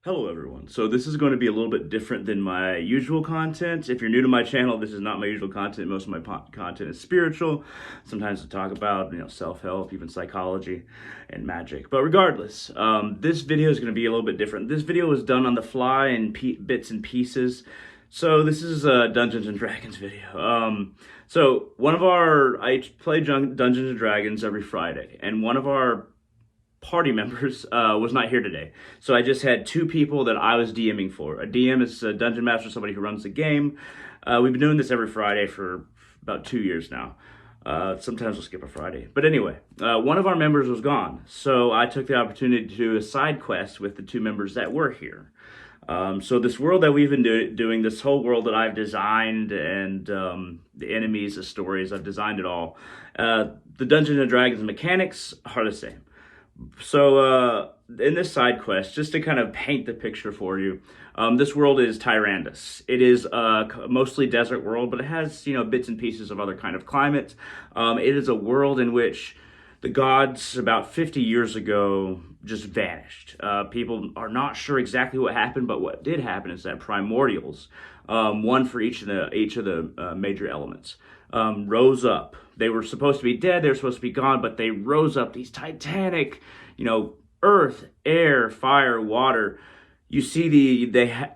Hello everyone. So this is going to be a little bit different than my usual content. If you're new to my channel, this is not my usual content. Most of my content is spiritual. Sometimes I talk about, self-help, even psychology and magic. But regardless, this video is going to be a little bit different. This video was done on the fly in bits and pieces. So this is a Dungeons and Dragons video. I play Dungeons and Dragons every Friday, and one of our party members was not here today. So I just had two people that I was DMing for. A DM is a dungeon master, somebody who runs the game. We've been doing this every Friday for about 2 years now. Sometimes we'll skip a Friday. But anyway, one of our members was gone. So I took the opportunity to do a side quest with the two members that were here. So this world that we've been doing, this whole world that I've designed, and the enemies, the stories, I've designed it all. The Dungeons and Dragons mechanics are the same. So, in this side quest, just to kind of paint the picture for you, this world is Tyrannus. It is a mostly desert world, but it has, bits and pieces of other kind of climate. It is a world in which the gods about 50 years ago just vanished. People are not sure exactly what happened, but what did happen is that primordials, one for each of the major elements, rose up. They were supposed to be dead, they were supposed to be gone, but they rose up, these titanic, earth, air, fire, water. You see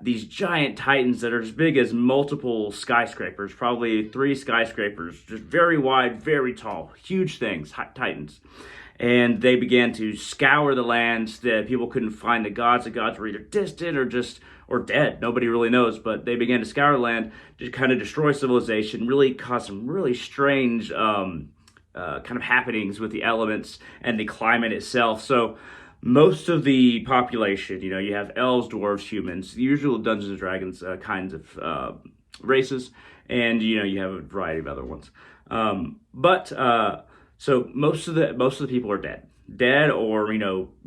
these giant titans that are as big as multiple skyscrapers, probably 3 skyscrapers, just very wide, very tall, huge things, titans. And they began to scour the lands that people couldn't find the gods. The gods were either distant or dead. Nobody really knows, but they began to scour the land to kind of destroy civilization, really cause some really strange kind of happenings with the elements and the climate itself. So most of the population, you have elves, dwarves, humans, the usual Dungeons and Dragons kinds of races, and you have a variety of other ones. So most of the people are dead or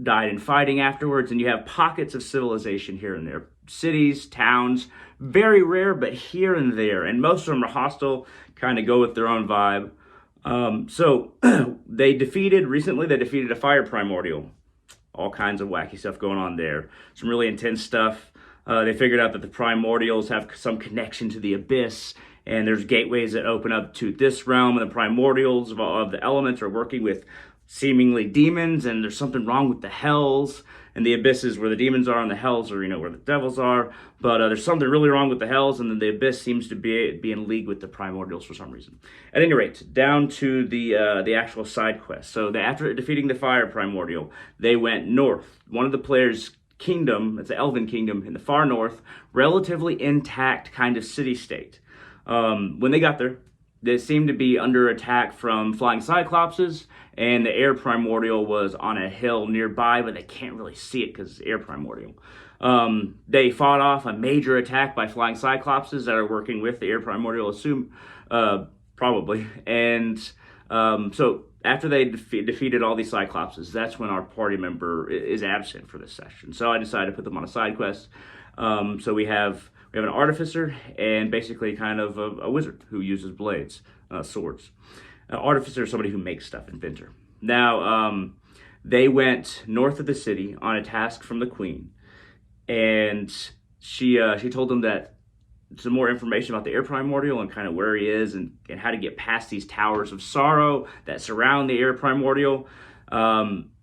died in fighting afterwards, and you have pockets of civilization here and there, cities, towns, very rare, but here and there, and most of them are hostile, kind of go with their own vibe. So they defeated a fire primordial. All kinds of wacky stuff going on there. Some really intense stuff. They figured out that the primordials have some connection to the abyss, and there's gateways that open up to this realm, and the primordials of the elements are working with seemingly demons, and there's something wrong with the hells, and the abyss is where the demons are, and the hells are, where the devils are, but there's something really wrong with the hells, and then the abyss seems to be in league with the primordials for some reason. At any rate, down to the actual side quest. So after defeating the fire primordial, they went north. One of the players' kingdom, it's an elven kingdom in the far north, relatively intact kind of city-state. When they got there, they seemed to be under attack from flying cyclopses, and the air primordial was on a hill nearby, but they can't really see it because it's air primordial. They fought off a major attack by flying cyclopses that are working with the air primordial, probably. And so after they defeated all these cyclopses, that's when our party member is absent for this session. So I decided to put them on a side quest. So we have an artificer and basically kind of a wizard who uses blades, swords. An artificer is somebody who makes stuff, inventor. Now, they went north of the city on a task from the queen, and she told them that some more information about the air primordial and kind of where he is and how to get past these towers of sorrow that surround the air primordial.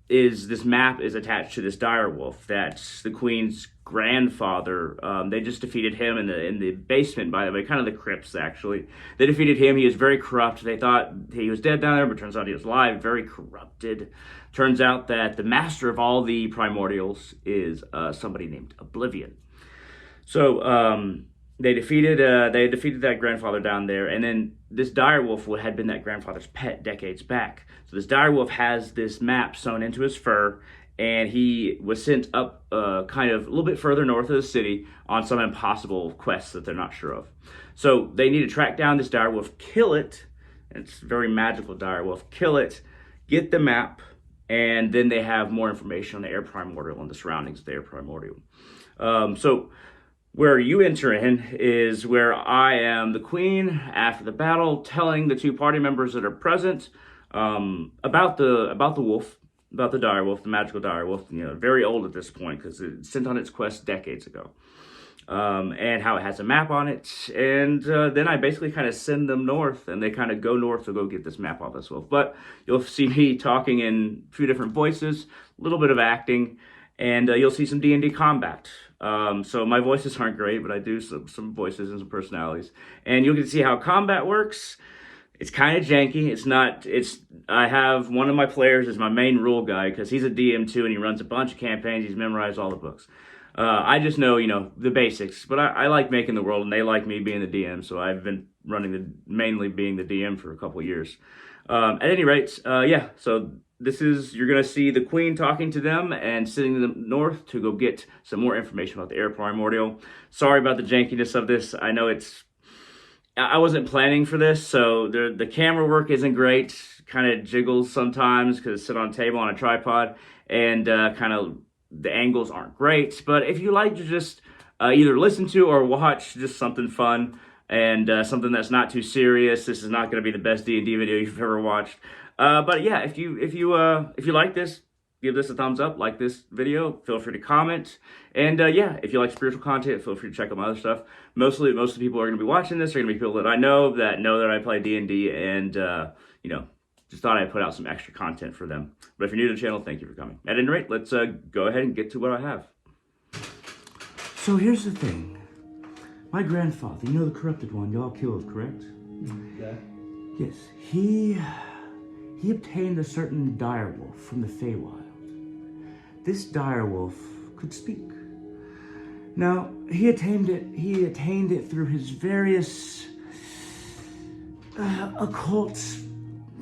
This map is attached to this dire wolf that's the queen's grandfather. They just defeated him in the basement, by the way, kind of the crypts, actually. They defeated him. He was very corrupt. They thought he was dead down there, but turns out he was alive, very corrupted. Turns out that the master of all the primordials is somebody named Oblivion. So they defeated that grandfather down there, and then this direwolf had been that grandfather's pet decades back. So this direwolf has this map sewn into his fur, and he was sent up kind of a little bit further north of the city on some impossible quests that they're not sure of. So they need to track down this direwolf, kill it. It's a very magical direwolf. Kill it, get the map, and then they have more information on the air primordial and the surroundings of the air primordial. So where you enter in is where I am the queen after the battle, telling the two party members that are present about the wolf, about the direwolf, the magical direwolf. Very old at this point because it sent on its quest decades ago. And how it has a map on it. And then I basically kind of send them north, and they kind of go north to go get this map off this wolf. But you'll see me talking in a few different voices, a little bit of acting, and you'll see some D&D combat. So my voices aren't great, but I do some voices and some personalities. And you'll get to see how combat works. It's kind of janky. I have one of my players as my main rule guy because he's a DM too, and he runs a bunch of campaigns. He's memorized all the books. I just know, the basics, but I like making the world, and they like me being the DM, so I've been mainly being the DM for a couple of years. At any rate, so you're going to see the Queen talking to them and sending them north to go get some more information about the air primordial. Sorry about the jankiness of this. I know I wasn't planning for this, so the camera work isn't great, kind of jiggles sometimes because it's sit on a table on a tripod, and kind of the angles aren't great. But if you like to just either listen to or watch just something fun and something that's not too serious, this is not going to be the best D&D video you've ever watched. But yeah, if you like this, give this a thumbs up, like this video, feel free to comment. And if you like spiritual content, feel free to check out my other stuff. Most of the people who are going to be watching this are going to be people that I know that I play D&D, and just thought I'd put out some extra content for them. But if you're new to the channel, thank you for coming. At any rate, let's go ahead and get to what I have. So here's the thing. My grandfather, the corrupted one y'all killed, correct? Yeah. Yes, he obtained a certain direwolf from the Feywild. This direwolf could speak. Now, he attained it through his various occult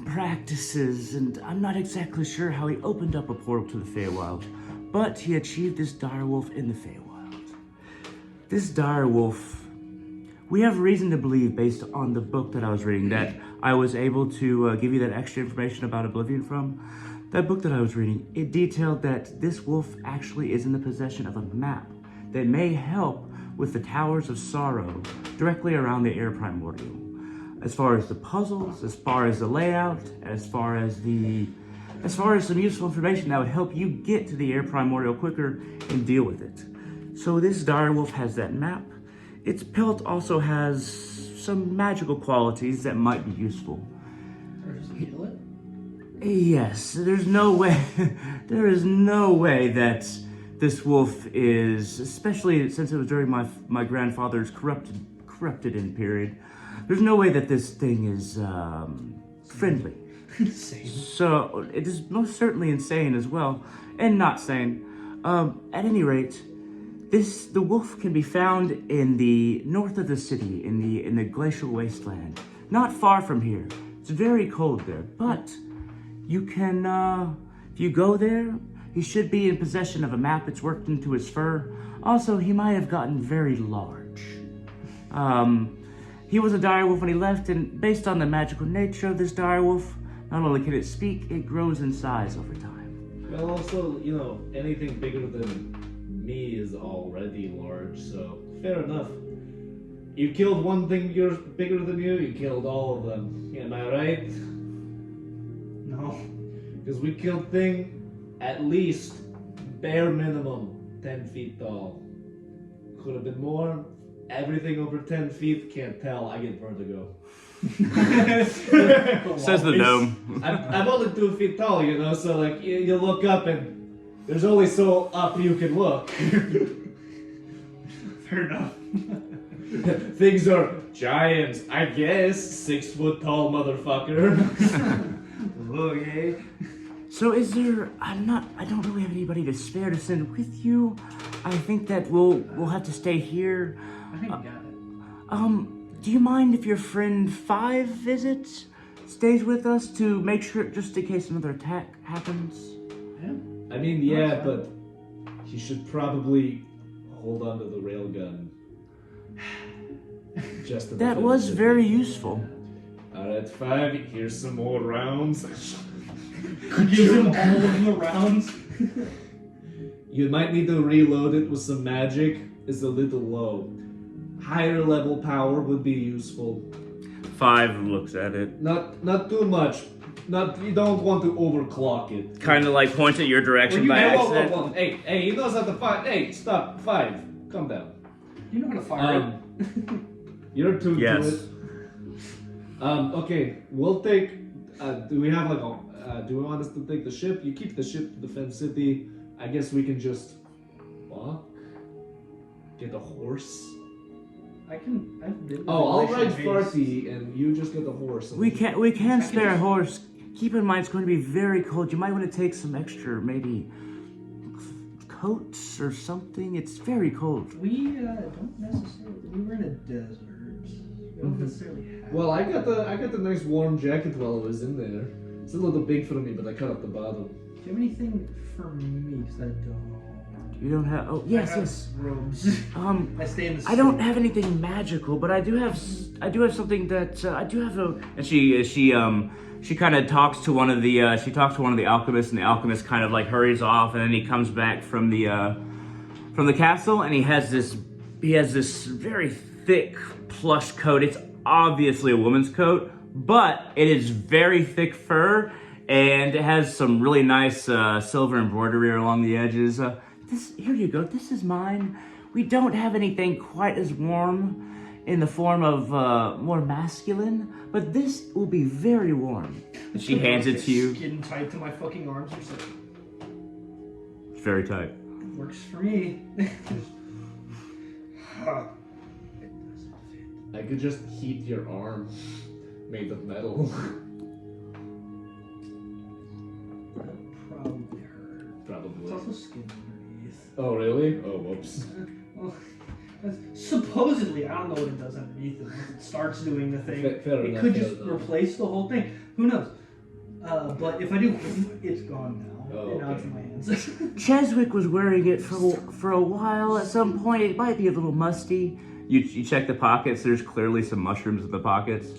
practices, and I'm not exactly sure how he opened up a portal to the Feywild, but he achieved this direwolf in the Feywild. This direwolf, we have reason to believe, based on the book that I was reading, that I was able to give you that extra information about Oblivion from. That book that I was reading, it detailed that this wolf actually is in the possession of a map that may help with the Towers of Sorrow directly around the air primordial. As far as the puzzles, as far as the layout, as far as some useful information that would help you get to the air primordial quicker and deal with it. So this direwolf has that map. Its pelt also has some magical qualities that might be useful. Or just kill it? Yes, there is no way that this wolf is, especially since it was during my grandfather's corrupted in period, there's no way that this thing is friendly. Insane. So it is most certainly insane as well, and not sane. At any rate, the wolf can be found in the north of the city, in the glacial wasteland, not far from here. It's very cold there, but you can, if you go there, he should be in possession of a map that's worked into his fur. Also, he might have gotten very large. He was a direwolf when he left, and based on the magical nature of this direwolf, not only can it speak, it grows in size over time. Well, also, anything bigger than me is already large, so fair enough. You killed one thing bigger than you killed all of them. Am I right? No. Because we killed thing at least bare minimum 10 feet tall. Could have been more. Everything over 10 feet, can't tell. I get vertigo. Says the gnome. I'm only 2 feet tall, so you look up and there's only so up you can look. Fair enough. Things are giant, I guess. 6 foot tall motherfucker. Okay. So I don't really have anybody to spare to send with you. I think that we'll have to stay here. I think you got it. Do you mind if your friend 5 visits, stays with us to make sure, just in case another attack happens? Yeah. I mean, yeah, but he should probably hold onto the railgun. Just that was very useful. Alright, 5, here's some more rounds. Give him all of the rounds. You might need to reload it with some magic. It's a little low. Higher level power would be useful. 5 looks at it. Not too much. Not you don't want to overclock it. Kind of like point at your direction by Hey, whoa, accident. whoa, whoa. Hey, he knows how to fight. Hey, stop. 5. Calm down. You know how to fire You're too Yes. to it. Okay, we'll take. Do we have like a? Do we want us to take the ship? You keep the ship to defend city. I guess we can just. What? Get a horse. I've been Oh, I'll ride Haste. Farty, and you just get the horse. We can spare a horse. Keep in mind it's going to be very cold. You might want to take some extra, maybe coats or something. It's very cold. We don't necessarily. We were in a desert. We don't necessarily have. Well, I got the nice warm jacket while I was in there. It's a little big for me, but I cut off the bottom. Do you have anything for me? Because I don't. You don't have. Oh yes, I have yes. robes. I stay in the. I don't have anything magical, but I do have something that I do have a. And she kind of talks to one of the alchemists, and the alchemist kind of like hurries off, and then he comes back from the castle, and he has this very thick plush coat. It's obviously a woman's coat, but it is very thick fur, and it has some really nice silver embroidery along the edges. Here you go. This is mine. We don't have anything quite as warm in the form of more masculine, but this will be very warm. And she hands it to you. Skin tight to my fucking arms or something. It's very tight. It works for me. I could just heat your arm, made of metal. Probably hurt. Probably. It's also skin underneath. Oh really? Oh whoops. Well, supposedly, I don't know what it does underneath it. If it starts doing the thing, Fair it enough, could fair just enough. replace the whole thing. Who knows? But if I do, it's gone now. Oh, And now okay. it's in my hands. Cheswick was wearing it for a while. At some point, it might be a little musty. You check the pockets. There's clearly some mushrooms in the pockets.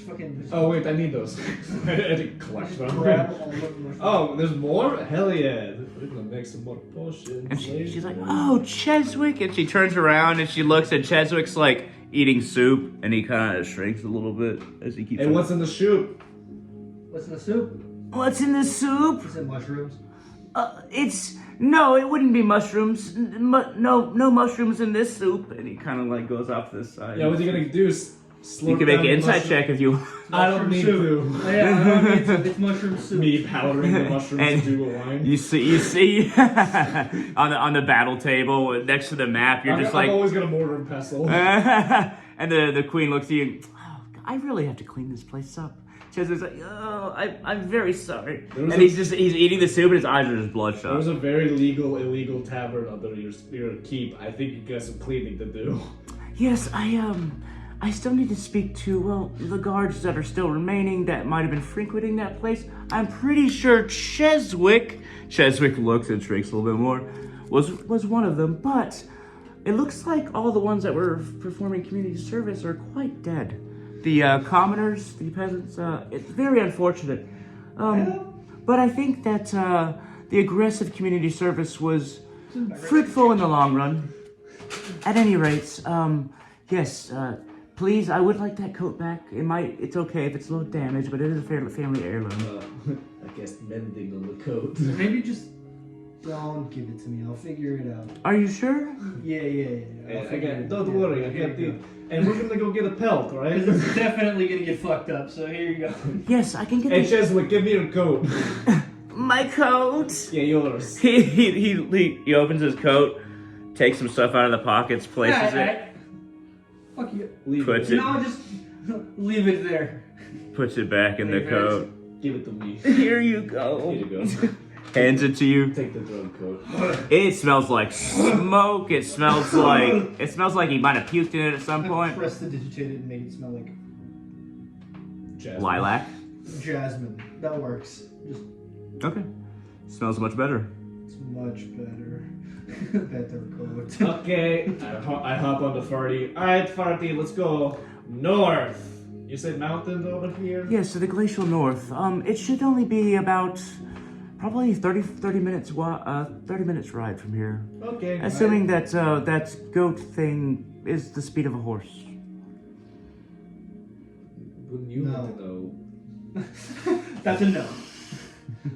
Fucking. Oh wait, I need those. I didn't collect Just them. grab all of them. Oh, there's more? Hell yeah. We're gonna make some more potions. And she's like, later. "Oh, Cheswick!" And she turns around and she looks at Cheswick's like eating soup, and he kind of shrinks a little bit as he keeps. Hey, what's in the soup? What's in the soup? What's in the soup? Is it mushrooms? It wouldn't be mushrooms. No mushrooms in this soup. And he kind of like goes off to the side. Yeah, what you gonna do? You can make an inside check if you. I don't Mushroom need soup. to. Yeah, I don't need it's mushroom soup. Me powdering the mushrooms And to do a wine. You see on the battle table next to the map. You're just I'm like, always gonna mortar and pestle. and the queen looks at you. Oh, I really have to clean this place up. Cheswick's like, oh, I'm very sorry. And he's eating the soup, and his eyes are just bloodshot. There was a very illegal tavern under your keep. I think you got some cleaning to do. Yes, I still need to speak to, well, the guards that are still remaining that might have been frequenting that place. I'm pretty sure Cheswick looks and shrinks a little bit more, was one of them, but it looks like all the ones that were performing community service are quite dead. The commoners, the peasants, it's very unfortunate. But I think that the aggressive community service was fruitful in the long run. At any rate, yes, please, I would like that coat back. It's okay if it's a little damaged, but it is a family heirloom. I guess mending on the coat. Maybe just don't give it to me. I'll figure it out. Are you sure? Yeah. I'll figure Again, it don't out. worry, I Here got you the. go. And we're gonna go get a pelt, right? This is definitely gonna get fucked up. So here you go. Yes, I can get Hey, Cheswick, give me your coat. my coat. Yeah, yours. He opens his coat, takes some stuff out of the pockets, places it, Fuck you. Leave Puts it. it- No, just leave it there. puts it back in the Leave it. coat. Give it to me. Here you go. Here you go. Hands it to you. Take the drug coat. It smells like smoke. It smells like he might have puked in it at some point. Prestidigitated and made it smell like Jasmine. Lilac. jasmine. That works. Just Okay. Smells much better. it's much better. Better coat. Okay, I hop on the Farty. Alright, Farty, let's go north. You said mountains over here? Yes, to the glacial north. It should only be about probably 30 minutes 30 minutes ride from here. Okay. Assuming that that goat thing is the speed of a horse. Wouldn't you No. want to know? That's a no.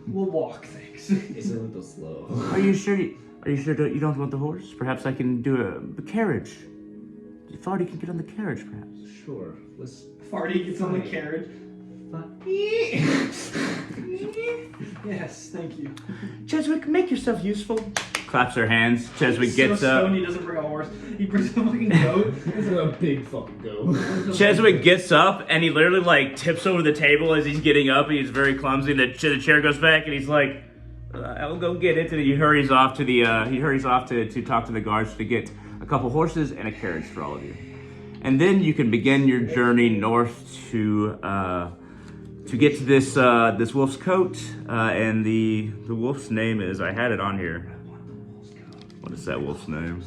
We'll walk, thanks. It's a little slow. Are you sure? Are you sure you don't want the horse? Perhaps I can do a carriage. Farty can get on the carriage, perhaps. Sure. Let's. Farty gets on the carriage. Yes, thank you. Cheswick, make yourself useful. Claps her hands. Cheswick gets up. He doesn't bring a horse. He brings a fucking goat. This is a big fucking go. Cheswick gets up and he literally like tips over the table as he's getting up. He's very clumsy. The chair goes back and he's like, "I'll go get it." And he hurries off to the to talk to the guards to get a couple horses and a carriage for all of you. And then you can begin your journey north to get to this wolf's coat. And the wolf's name is, I had it on here. What is that wolf's name?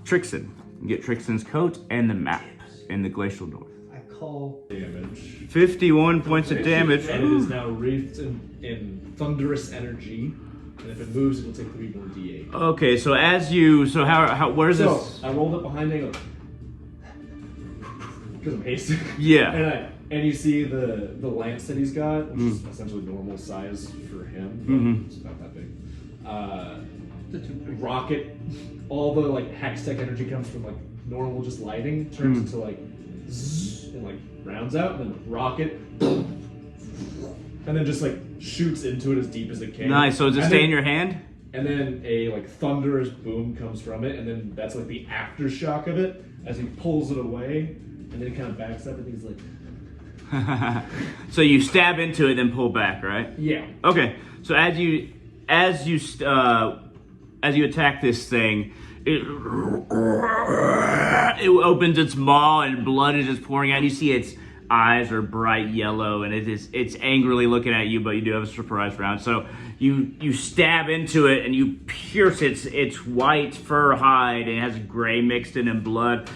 Trixon. You get Trixon's coat and the map in the glacial north. I call Damage. 51 points of damage. And it is now wreathed in thunderous energy. And if it moves, it'll take 3 more d8. Okay, so how where's So, this? I rolled up behind it. Because I'm hasty. Yeah. And you see the lance that he's got, which is essentially normal size for him. It's not that big. Rocket, all the like hex tech energy comes from like normal just lighting, turns into like zzz, and like rounds out, and then rocket, and then just like shoots into it as deep as it can. Nice. So does it stay in your hand? And then a like thunderous boom comes from it, and then that's like the aftershock of it as he pulls it away, and then he kind of backs up, and he's like, So you stab into it, then pull back, right? yeah. Okay. So as you attack this thing, it opens its maw and blood is just pouring out. You see its eyes are bright yellow and it's angrily looking at you, but you do have a surprise round. So you stab into it and you pierce its white fur hide, and it has gray mixed in and blood.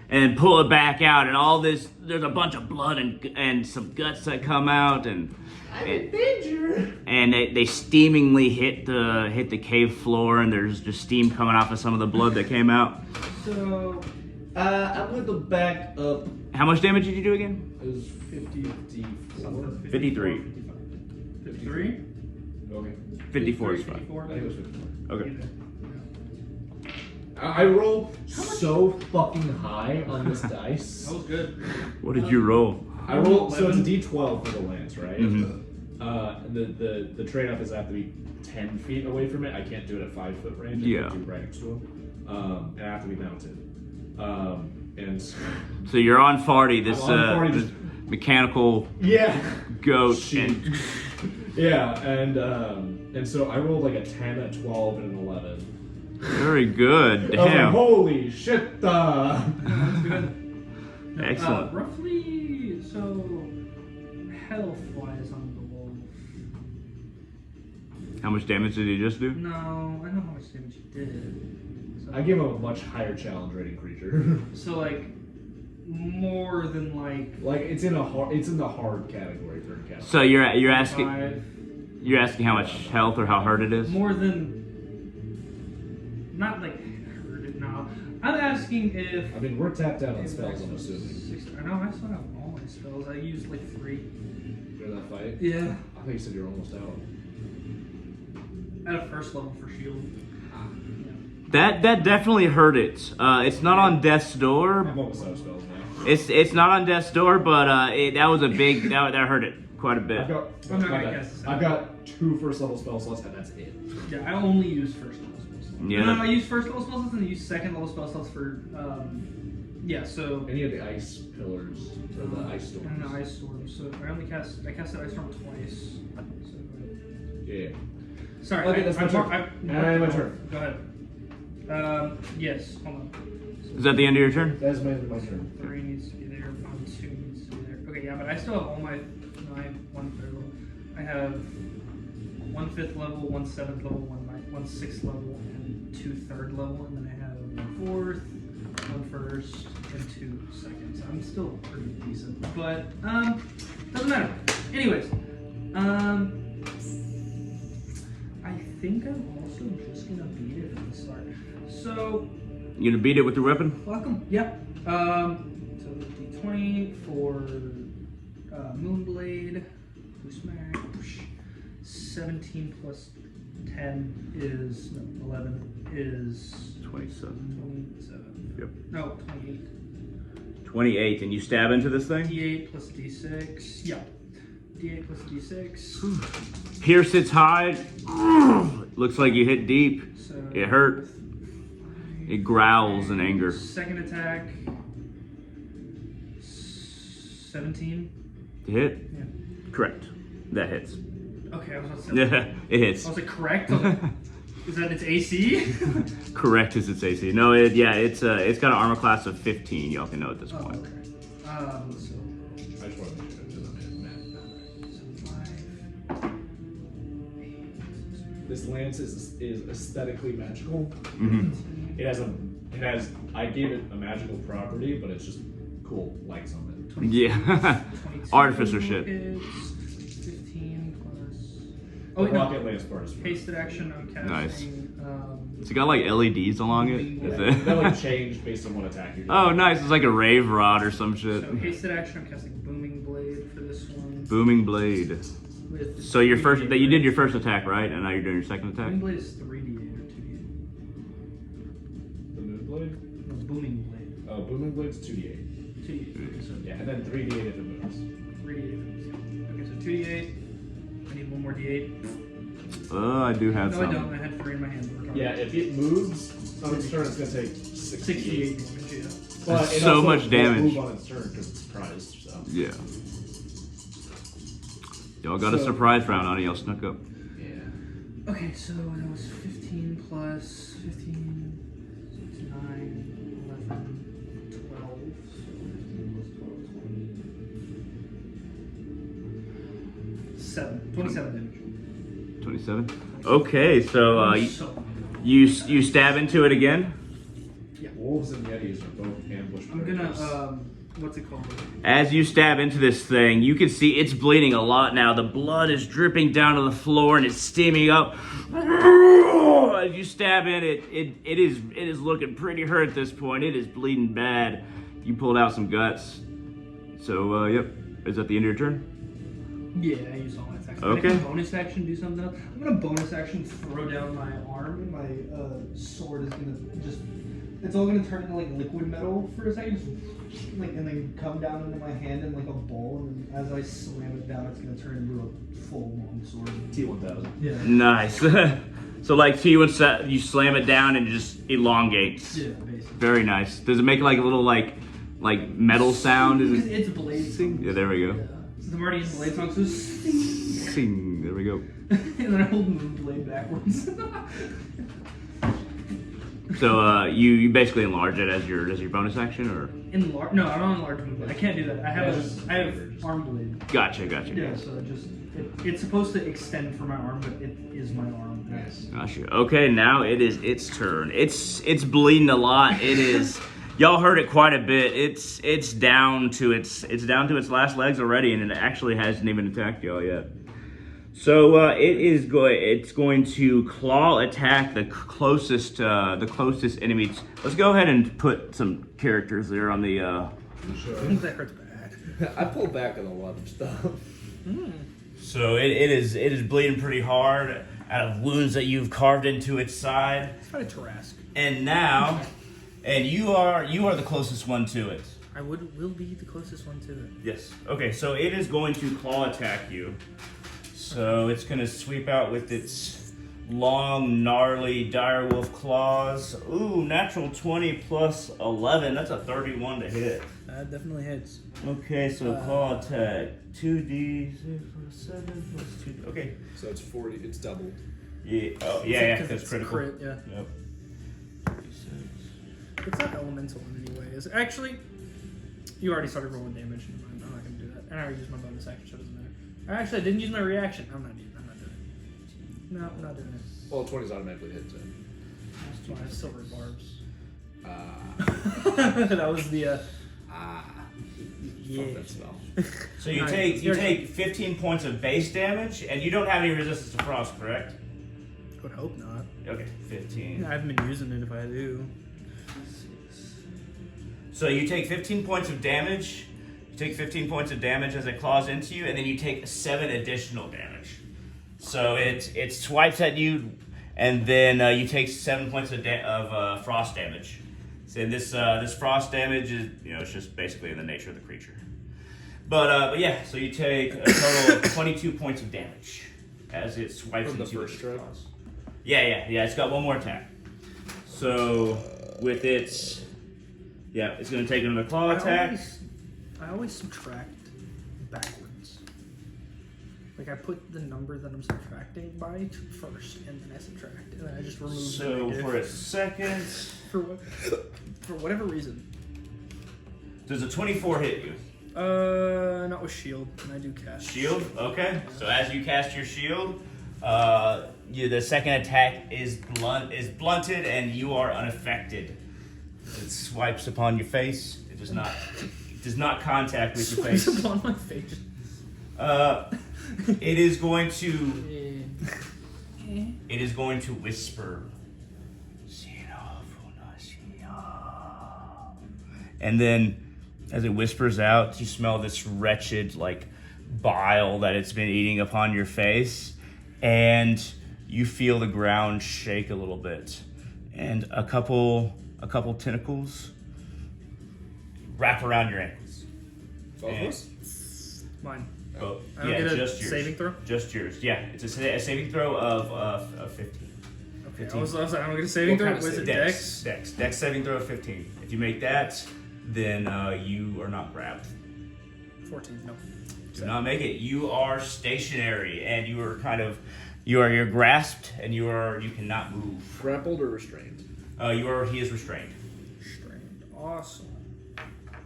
And pull it back out, and all this, there's a bunch of blood and some guts that come out, and I'm in danger. And they steamingly hit the cave floor, and there's just steam coming off of some of the blood that came out. so. I'm going to back up. How much damage did you do again? It was 54. 53. 53? Okay. 54 is fine. 54. I think it was 54. Okay. I rolled so fucking high on this dice. That was good. What did you roll? I rolled, so it's a d12 for the lance, right? Mm-hmm. The trade-off is I have to be 10 feet away from it. I can't do it at 5 foot range. I Yeah. can't do right next to him. And I have to be mounted. And So you're on Farty, this, I'm on Farty, this just- mechanical yeah, goat, Shoot. and yeah, and so I rolled like a 10, a 12, and an 11. very good. I was like, Damn. holy shit! That's good. Excellent. Roughly, so health-wise on the wolf. How much damage did he just do? No, I know how much damage he did. So, I give him a much higher challenge rating creature. so like more than like it's in the hard category for a category. So you're asking 5. you're asking how much health or how hurt it is? More than not like hurt it now. I'm asking if I mean, we're tapped out on spells, I'm assuming. I know I still have all my spells. I used like 3. During that fight? Yeah. I think you said you're almost out. At a first level for shield. That definitely hurt it. It's not on death's door. I'm almost out of spells now. It's not on death's door, but that was a big that hurt it quite a bit. I've got, I'm not my gonna bad. cast this I've got 2 first level spell slots, and that's it. Yeah, I only use first level spell slots. Yeah. No, I use first level spell slots and I use second level spell slots for yeah, so Any of the ice pillars or the ice storms. and the ice storm. So I casted ice storm twice. So, Yeah. sorry, Okay, that's my turn. And my turn. Go ahead. Yes, hold on. Is that the end of your turn? That is my turn. 3 needs to be there, 1, 2 needs to be there. Okay, yeah, but I still have all my 9, 1 third level. I have 1 5th level, 1 7th level, 1 6th level, and 2 third level, and then I have 1 4th, 1 first, and 2 seconds. I'm still pretty decent, but doesn't matter. Anyways, I think I'm also just gonna beat it at the start. So. You gonna beat it with your weapon? Welcome. Yep. So the d20 for Moonblade. Blue smack. 17 plus 10 is 11 is 27. 27. Yep. No, 28. 28, and you stab into this thing? D8 plus D6. Yeah. D8 plus D6. Pierce its hide. Looks like you hit deep. So It hurt. It growls in anger. Second attack. 17. To hit? Yeah. Correct. That hits. Okay, I was about to say. Yeah, it hits. I was like, correct? I was like, is that its AC? Correct is its AC. No, it's got an armor class of 15. Y'all can know at this Oh, point. okay. So, I just want to make sure because I'm so 5, 8. This lance is aesthetically magical. Mhm. It has. I gave it a magical property, but it's just cool lights on it. Yeah. 22 Artificer shit. is 15 plus. The Oh, wait, no. rocket lance part is Hasted action, I'm casting. Nice. It's got like LEDs along it. Is it? That would change based on what attack you're doing. Oh, nice. It's like a rave rod or some shit. So hasted action, I'm casting Booming Blade for this one. Booming blade. With So your first, 3d8, you did right? your first attack, right? And now you're doing your second attack. Booming Blade is 3d8 or 2d8. The moon blade? No, Booming Blade. Booming blade's 2d8. 2d8. Okay, so Yeah, and then 3d8 if it moves. 3d8. Okay, so 2d8. I need one more d8. I do have No, some. I don't. I had 3 in my hand. Yeah, if it moves on its turn, it's gonna take 68 damage, yeah. But it So also much won't damage. Move on its turn because it's surprised. So Yeah. Y'all got a So- surprise round on it. Y'all snuck up. yeah. Okay, so that was 15 plus 15, 9, 11, 12. So 15 plus 12, 20. 27 damage. 27. Okay, so So, you stab into it again. Wolves and yetis are both ambush I'm predators. gonna, what's it called? As you stab into this thing, you can see it's bleeding a lot now. The blood is dripping down to the floor and it's steaming up. As you stab in it, it is looking pretty hurt at this point. It is bleeding bad. You pulled out some guts. So, yep. Is that the end of your turn? Yeah, I used all my attacks. Okay. Can I bonus action do something else? I'm gonna bonus action throw down my arm and my sword is gonna just. It's all gonna turn into like liquid metal for a second, just, like, and then come down into my hand in like a ball, and then as I slam it down, it's gonna turn into a full long sword. T1000. Yeah. Nice. So, like, you slam it down and it just elongates. Yeah, basically. Very nice. Does it make like a little like metal sound? Is it? It's blade song. Yeah, there we go. Yeah. So I'm already in blade song, so Sing. There we go. and then I hold the blade backwards. So you basically enlarge it as your bonus action, or? Enlarge? No, I don't enlarge my blade. I can't do that. I have arm blade. Gotcha. Yeah, so it's supposed to extend for my arm, but it is my arm. Nice. Gotcha. Okay, now it is its turn. It's bleeding a lot. It is. Y'all heard it quite a bit. It's down to its last legs already, and it actually hasn't even attacked y'all yet. So it's going to claw attack the closest enemy. Let's go ahead and put some characters there on the. I think that hurts bad. I pull back on a lot of stuff. So it is bleeding pretty hard out of wounds that you've carved into its side. It's probably Tarask. And now, you are the closest one to it. I will be the closest one to it. Yes. Okay, so it is going to claw attack you. So it's going to sweep out with its long, gnarly direwolf claws. Ooh, natural 20 plus 11. That's a 31 to hit. That definitely hits. Okay, so claw attack. 2d6 plus 7 plus 2. Okay. So it's 40. It's doubled. Yeah. Oh, yeah, Because that's it's critical. Crit, yeah. Yep. It's not elemental in any way. Is it? Actually, you already started rolling damage. Never mind. I'm not going to do that. And I already used my bonus action, so it doesn't matter. Actually, I didn't use my reaction. I'm not doing it. No, I'm not doing it. Well, 20's automatically hit, so. That's why I have silver barbs. Ah. That was the, Yeah. yeah. Fuck that spell. So you Alright, take 15 points of base damage, and you don't have any resistance to frost, correct? I would hope not. Okay, 15. I haven't been using it if I do. So you take 15 points of damage. You take 15 points of damage as it claws into you, and then you take 7 additional damage. So it swipes at you, and then you take 7 points of frost damage. So this frost damage is, it's just basically in the nature of the creature. But yeah, so you take a total of 22 points of damage as it swipes From the into first strike? Yeah. It's got one more attack. So with its, it's going to take another claw attack. I always subtract backwards. Like I put the number that I'm subtracting by first, and then I subtract, and then I just remove. So the for a second, for whatever reason. does a 24 hit you? Not with shield, and I do cast Shield? Okay. So as you cast your shield, the second attack is blunted, and you are unaffected. It swipes upon your face. It does not contact with your face. Swipes upon my face. It is going to. It is going to whisper. And then, as it whispers out, you smell this wretched, bile that it's been eating upon your face, and you feel the ground shake a little bit, and a couple tentacles wrap around your ankles. Both of us? Mine. Oh, I don't get a just yours. saving throw? Just yours. Yeah, it's a saving throw of 15. Okay, I was like, I don't get a saving What throw. kind of Was it saving? Dex? Saving throw of 15. If you make that, then you are not grabbed. 14. No. Do not make it. You are stationary, and you are you're grasped, and you cannot move. Grappled or restrained? He is restrained. Strained. Awesome.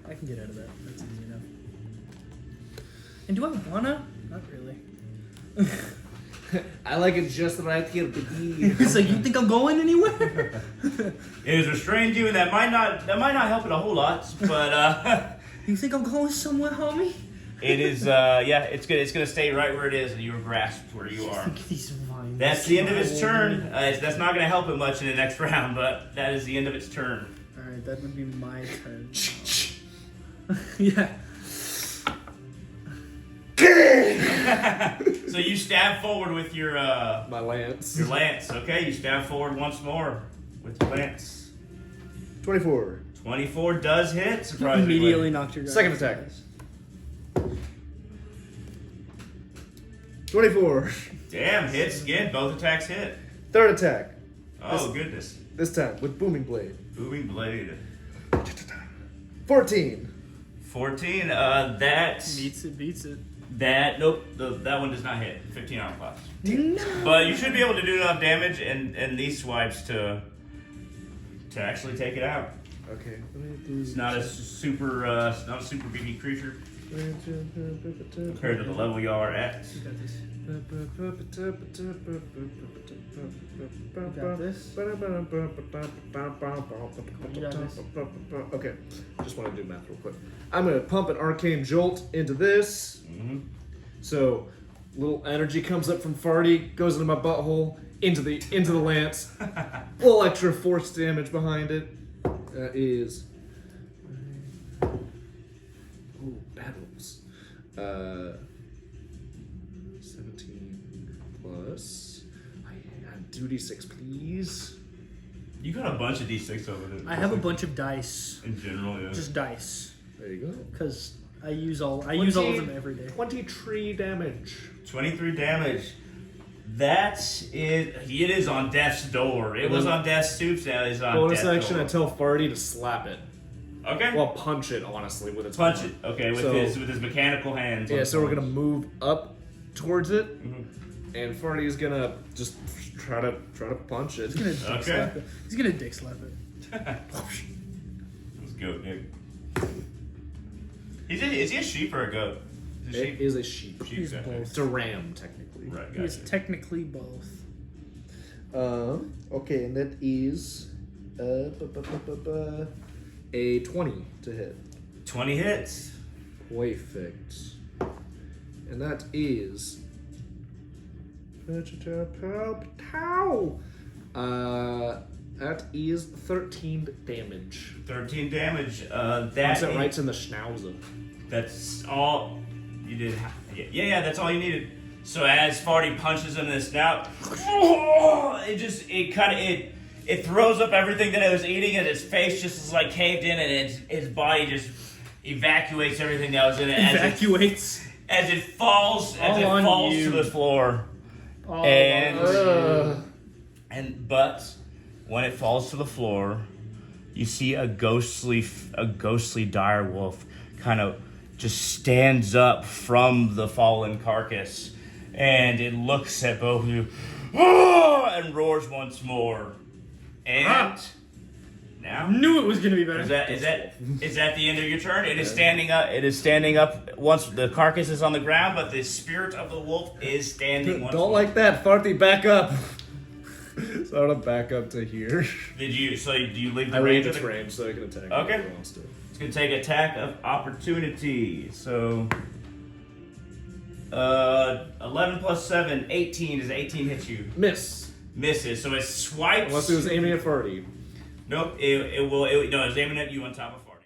I can get out of that. That's easy enough. And do I wanna? Not really. I like it just right here, baby. It's like, you think I'm going anywhere? It has restrained you, and that might not help it a whole lot, but You think I'm going somewhere, homie? it is it's gonna stay right where it is, and you are grasped where you are. Look at these vines. That's the end of its turn. That's not gonna help it much in the next round, but that is the end of its turn. Alright, that would be my turn. Yeah. So you stab forward with your My lance. lance. Okay, you stab forward once more with your lance. 24. 24 does hit. Surprisingly. Immediately knocked your guy. Second attack. 24. Damn, hits again. Both attacks hit. Third attack. Oh goodness. This time with booming blade. Booming blade. 14. 14. That Beats it. nope. That one does not hit. 15 armor class. No. But you should be able to do enough damage and these swipes to actually take it out. Okay. It's not a super beefy creature compared to the level y'all are at. You got this. Okay, just want to do math real quick. I'm gonna pump an arcane jolt into this. Mm-hmm. So, little energy comes up from Farty, goes into my butthole, into the lance. Little extra force damage behind it. That is. Ooh, bad rolls. 17 plus. I 2d6, please. You got a bunch of d6 over there. I have a bunch of dice. In general, yeah. Just dice. There you go. Because I use all of them every day. 23 damage. 23 damage. It is on death's door. It was on death's soup, now it's on Bonus death's action, door. I tell Farty to slap it. Okay. Well, punch it, honestly, with its Punch arm. it. Okay, with So- his mechanical hands. Yeah, so we're gonna move up towards it, Mm-hmm. and Farty is gonna just try to punch it. He's gonna dick Okay. slap it. He's gonna dick slap it. Let's go, Nick. Is he a sheep or a goat? Is he a It sheep? is a sheep. Sheep, He's okay. both. It's a ram, technically. Right, He is gotcha. technically both. Okay, and that is a 20 to hit. 20 hits. Perfect. And that is. That is 13 damage. 13 damage. Punch That it is- right in the schnauzer. That's all you did. Yeah, that's all you needed. So as Farty punches him in the snout, it throws up everything that it was eating, and his face just is like caved in, and his body just evacuates everything that was in it. Evacuates. As it falls to the floor. But when it falls to the floor, you see a ghostly dire wolf kind of just stands up from the fallen carcass, and it looks at both of you and roars once more. And now Knew it was gonna be better. is that the end of your turn? It is standing up. It is standing up once the carcass is on the ground, but the spirit of the wolf is standing. Once Don't more. like that, Farty. Back up. So I'm gonna back up to here. Do you leave the I range? leave its range so I can attack. Okay. whoever wants to. It's gonna take attack of opportunity. So 11 plus 7, 18. Does 18 hit you? Miss. Misses. So it swipes. Unless it was aiming at Farty. Nope. It will. No, it's aiming at you on top of Farty.